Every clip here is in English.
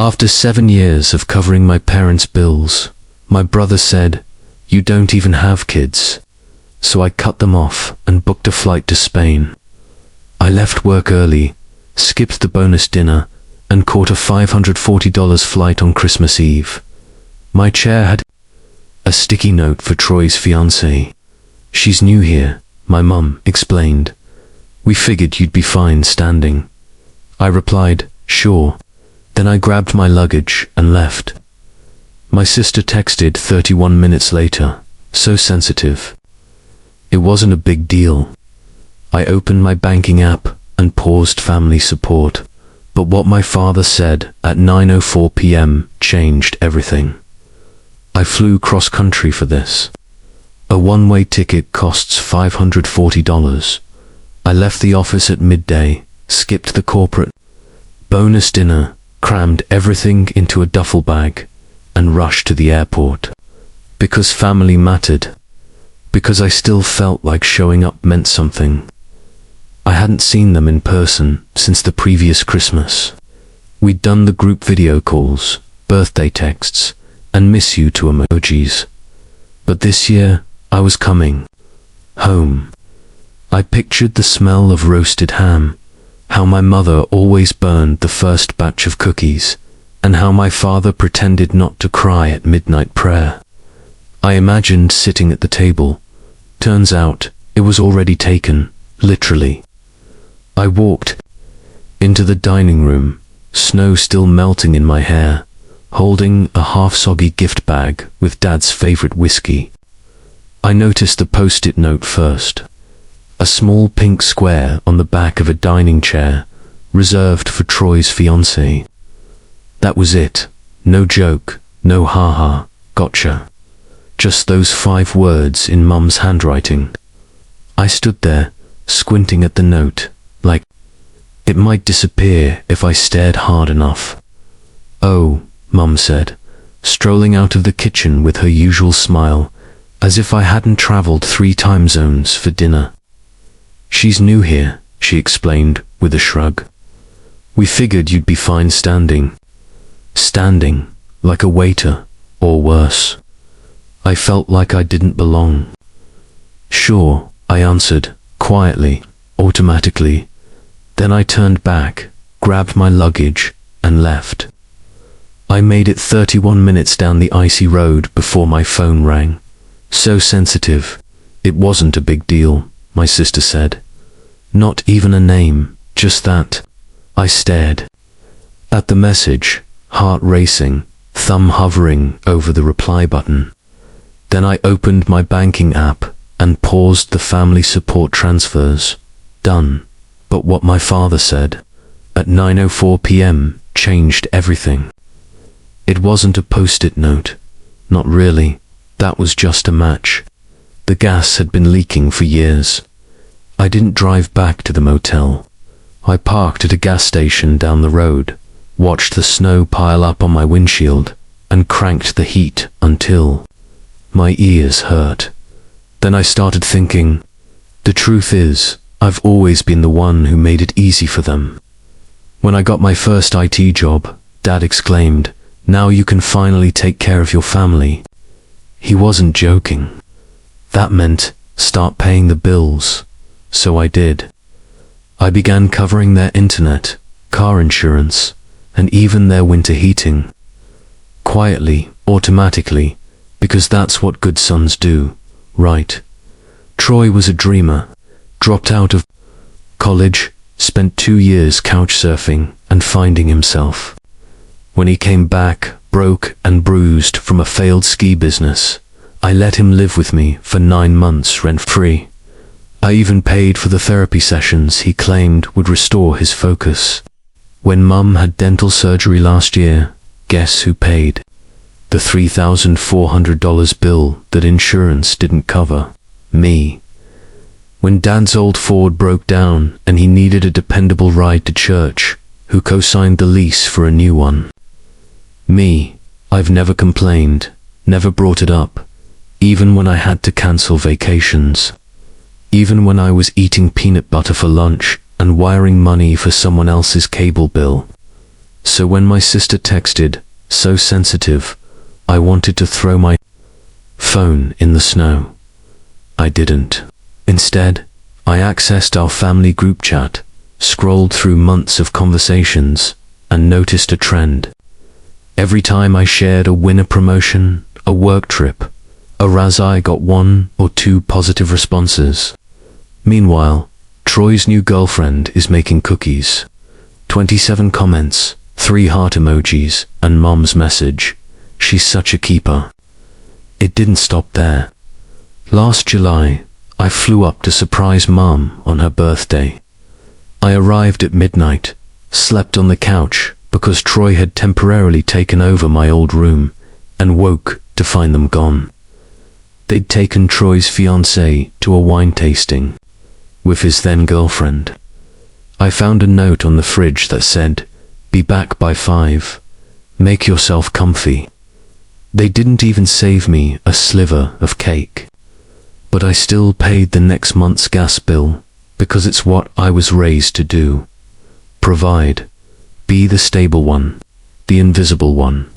After 7 years of covering my parents' bills, my brother said, "You don't even have kids." So I cut them off and booked a flight to Spain. I left work early, skipped the bonus dinner, and caught a $540 flight on Christmas Eve. My chair had a sticky note for Troy's fiancée. "She's new here," my mum explained. "We figured you'd be fine standing." I replied, "Sure." Then I grabbed my luggage and left. My sister texted 31 minutes later, so sensitive. It wasn't a big deal. I opened my banking app and paused family support, but what my father said at 9:04 p.m. changed everything. I flew cross-country for this. A one-way ticket costs $540. I left the office at midday, skipped the corporate bonus dinner, crammed everything into a duffel bag, and rushed to the airport. Because family mattered. Because I still felt like showing up meant something. I hadn't seen them in person since the previous Christmas. We'd done the group video calls, birthday texts, and miss you to emojis. But this year, I was coming home. I pictured the smell of roasted ham, how my mother always burned the first batch of cookies, and how my father pretended not to cry at midnight prayer. I imagined sitting at the table. Turns out, it was already taken, literally. I walked into the dining room, snow still melting in my hair, holding a half-soggy gift bag with Dad's favorite whiskey. I noticed the post-it note first. A small pink square on the back of a dining chair, reserved for Troy's fiancée. That was it. No joke, no ha-ha, gotcha. Just those 5 words in Mum's handwriting. I stood there, squinting at the note, like it might disappear if I stared hard enough. "Oh," Mum said, strolling out of the kitchen with her usual smile, as if I hadn't traveled 3 time zones for dinner. "She's new here," she explained with a shrug. "We figured you'd be fine standing." Standing, like a waiter, or worse. I felt like I didn't belong. "Sure," I answered, quietly, automatically. Then I turned back, grabbed my luggage, and left. I made it 31 minutes down the icy road before my phone rang. So sensitive. It wasn't a big deal, my sister said. Not even a name, just that. I stared at the message, heart racing, thumb hovering over the reply button. Then I opened my banking app and paused the family support transfers. Done. But what my father said at 9:04 p.m. changed everything. It wasn't a post-it note. Not really. That was just a match. The gas had been leaking for years. I didn't drive back to the motel. I parked at a gas station down the road, watched the snow pile up on my windshield, and cranked the heat until my ears hurt. Then I started thinking, the truth is, I've always been the one who made it easy for them. When I got my first IT job, Dad exclaimed, "Now you can finally take care of your family." He wasn't joking. That meant start paying the bills. So I did. I began covering their internet, car insurance, and even their winter heating. Quietly, automatically, because that's what good sons do, right? Troy was a dreamer, dropped out of college, spent 2 years couch surfing and finding himself. When he came back, broke and bruised from a failed ski business, I let him live with me for 9 months rent-free. I even paid for the therapy sessions he claimed would restore his focus. When Mum had dental surgery last year, guess who paid? The $3,400 bill that insurance didn't cover. Me. When Dad's old Ford broke down and he needed a dependable ride to church, who co-signed the lease for a new one? Me. I've never complained, never brought it up, even when I had to cancel vacations. Even when I was eating peanut butter for lunch and wiring money for someone else's cable bill. So when my sister texted, so sensitive, I wanted to throw my phone in the snow. I didn't. Instead, I accessed our family group chat, scrolled through months of conversations, and noticed a trend. Every time I shared a winner promotion, a work trip, a raz, I got 1 or 2 positive responses. Meanwhile, Troy's new girlfriend is making cookies. 27 comments, 3 heart emojis, and mom's message. She's such a keeper. It didn't stop there. Last July, I flew up to surprise Mom on her birthday. I arrived at midnight, slept on the couch because Troy had temporarily taken over my old room, and woke to find them gone. They'd taken Troy's fiancée to a wine tasting with his then girlfriend. I found a note on the fridge that said, "Be back by 5. Make yourself comfy." They didn't even save me a sliver of cake. But I still paid the next month's gas bill because it's what I was raised to do. Provide. Be the stable one, the invisible one.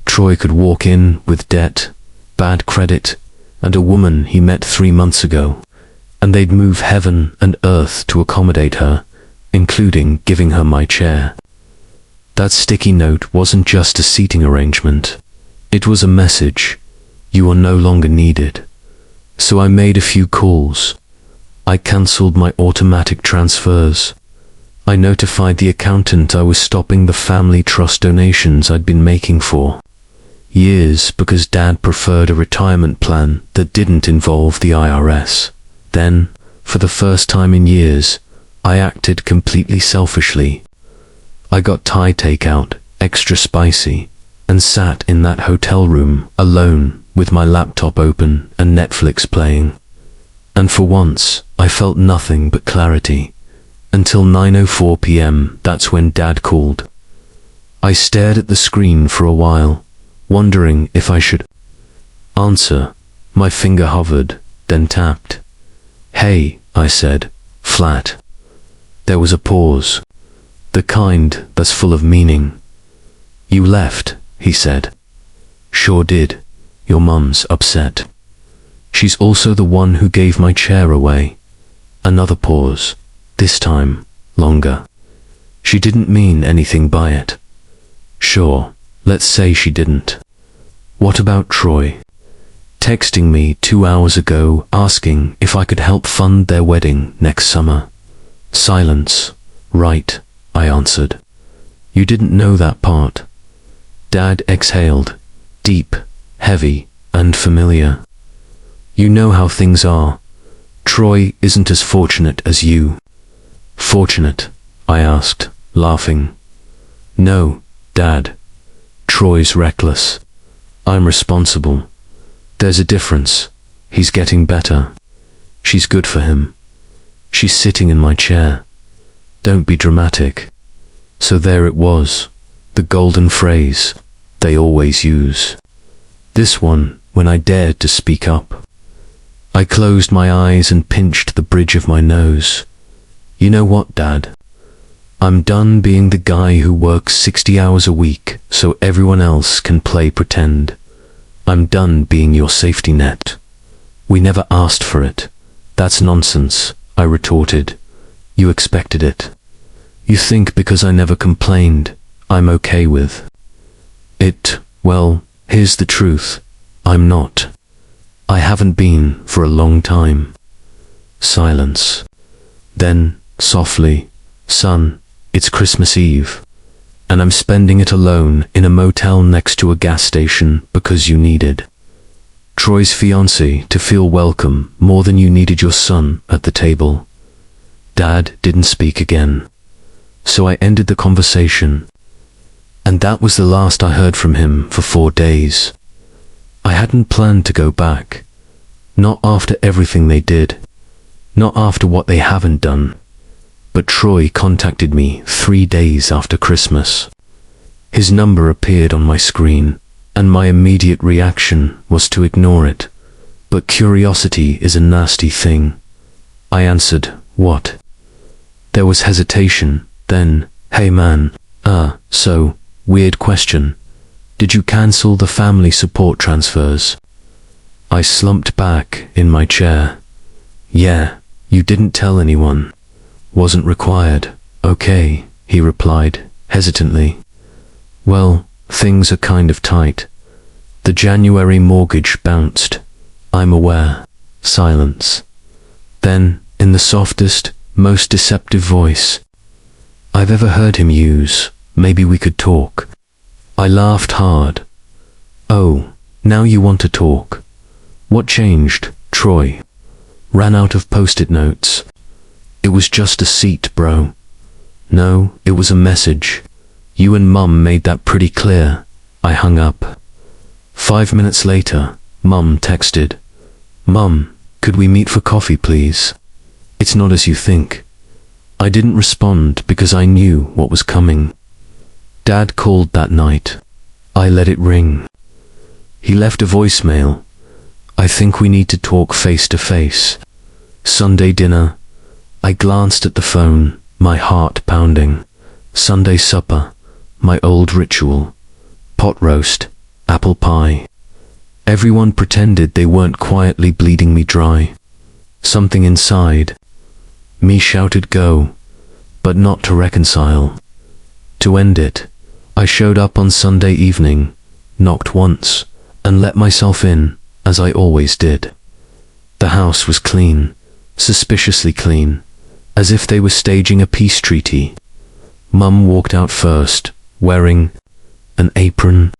Troy could walk in with debt, bad credit, and a woman he met 3 months ago, and they'd move heaven and earth to accommodate her, including giving her my chair. That sticky note wasn't just a seating arrangement. It was a message. You are no longer needed. So I made a few calls. I cancelled my automatic transfers. I notified the accountant I was stopping the family trust donations I'd been making for years because Dad preferred a retirement plan that didn't involve the IRS. Then, for the first time in years, I acted completely selfishly. I got Thai takeout, extra spicy, and sat in that hotel room alone with my laptop open and Netflix playing. And for once, I felt nothing but clarity. Until 9:04 p.m., that's when Dad called. I stared at the screen for a while, wondering if I should answer. My finger hovered, then tapped. "Hey," I said, flat. There was a pause, the kind that's full of meaning. "You left," he said. "Sure did. Your mum's upset. She's also the one who gave my chair away." Another pause, this time longer. "She didn't mean anything by it." "Sure, let's say she didn't. What about Troy? Texting me 2 hours ago asking if I could help fund their wedding next summer." Silence. "Right," I answered. "You didn't know that part." Dad exhaled, deep, heavy, and familiar. "You know how things are. Troy isn't as fortunate as you." "Fortunate?" I asked, laughing. "No, Dad. Troy's reckless. I'm responsible. There's a difference. He's getting better. She's good for him. She's sitting in my chair. Don't be dramatic." So there it was, the golden phrase they always use. This one when I dared to speak up. I closed my eyes and pinched the bridge of my nose. "You know what, Dad? I'm done being the guy who works 60 hours a week so everyone else can play pretend. I'm done being your safety net. We never asked for it." "That's nonsense," I retorted. "You expected it. You think because I never complained, I'm okay with it. Well, here's the truth. I'm not. I haven't been for a long time." Silence. Then, softly, "Son, it's Christmas Eve, and I'm spending it alone in a motel next to a gas station because you needed Troy's fiancée to feel welcome more than you needed your son at the table." Dad didn't speak again. So I ended the conversation. And that was the last I heard from him for 4 days. I hadn't planned to go back. Not after everything they did. Not after what they haven't done. But Troy contacted me 3 days after Christmas. His number appeared on my screen, and my immediate reaction was to ignore it. But curiosity is a nasty thing. I answered, "What?" There was hesitation, then, "Hey man, So, weird question. Did you cancel the family support transfers? I slumped back in my chair. Yeah, you didn't tell anyone. Wasn't required. Okay, he replied, hesitantly. Well, things are kind of tight. The January mortgage bounced. I'm aware. Silence. Then, in the softest, most deceptive voice I've ever heard him use, maybe we could talk. I laughed hard. Oh, now you want to talk. What changed, Troy? Ran out of post-it notes. It was just a seat, bro. No, it was a message. You and Mum made that pretty clear. I hung up. 5 minutes later, Mum texted. Mum, could we meet for coffee, please? It's not as you think. I didn't respond because I knew what was coming. Dad called that night. I let it ring. He left a voicemail. I think we need to talk face to face. Sunday dinner. I glanced at the phone, my heart pounding. Sunday supper, my old ritual. Pot roast, apple pie. Everyone pretended they weren't quietly bleeding me dry. Something inside me shouted go, but not to reconcile. To end it, I showed up on Sunday evening, knocked once, and let myself in, as I always did. The house was clean, suspiciously clean, as if they were staging a peace treaty. Mum walked out first, wearing an apron.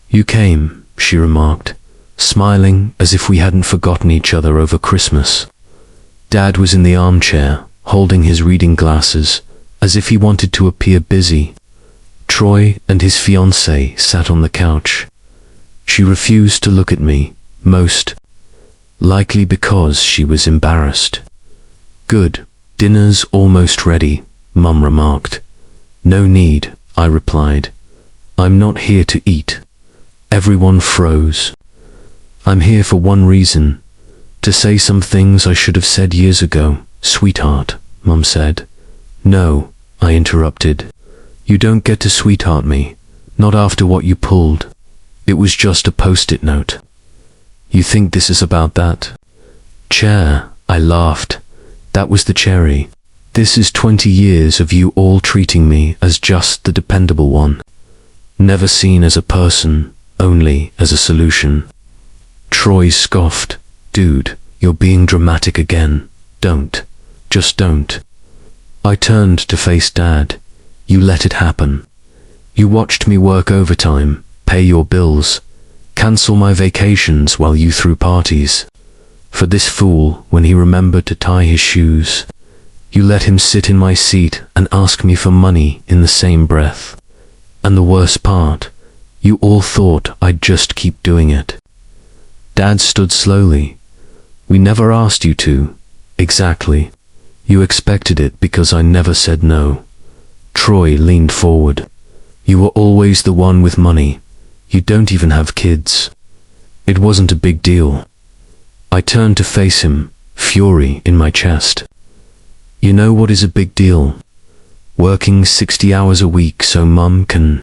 You came, she remarked, smiling as if we hadn't forgotten each other over Christmas. Dad was in the armchair, holding his reading glasses, as if he wanted to appear busy. Troy and his fiancée sat on the couch. She refused to look at me, most likely because she was embarrassed. Good, dinner's almost ready, Mum remarked. No need, I replied. I'm not here to eat. Everyone froze. I'm here for one reason. To say some things I should have said years ago, sweetheart, Mum said. No, I interrupted. You don't get to sweetheart me, not after what you pulled. It was just a post-it note. You think this is about that? Chair, I laughed. That was the cherry. This is 20 years of you all treating me as just the dependable one. Never seen as a person, only as a solution. Troy scoffed. Dude, you're being dramatic again. Don't. Just don't. I turned to face Dad. You let it happen. You watched me work overtime, pay your bills, cancel my vacations while you threw parties. For this fool, when he remembered to tie his shoes, you let him sit in my seat and ask me for money in the same breath. And the worst part, you all thought I'd just keep doing it. Dad stood slowly. We never asked you to. Exactly. You expected it because I never said no. Troy leaned forward. You were always the one with money. You don't even have kids. It wasn't a big deal. I turned to face him, fury in my chest. You know what is a big deal? Working 60 hours a week so Mum can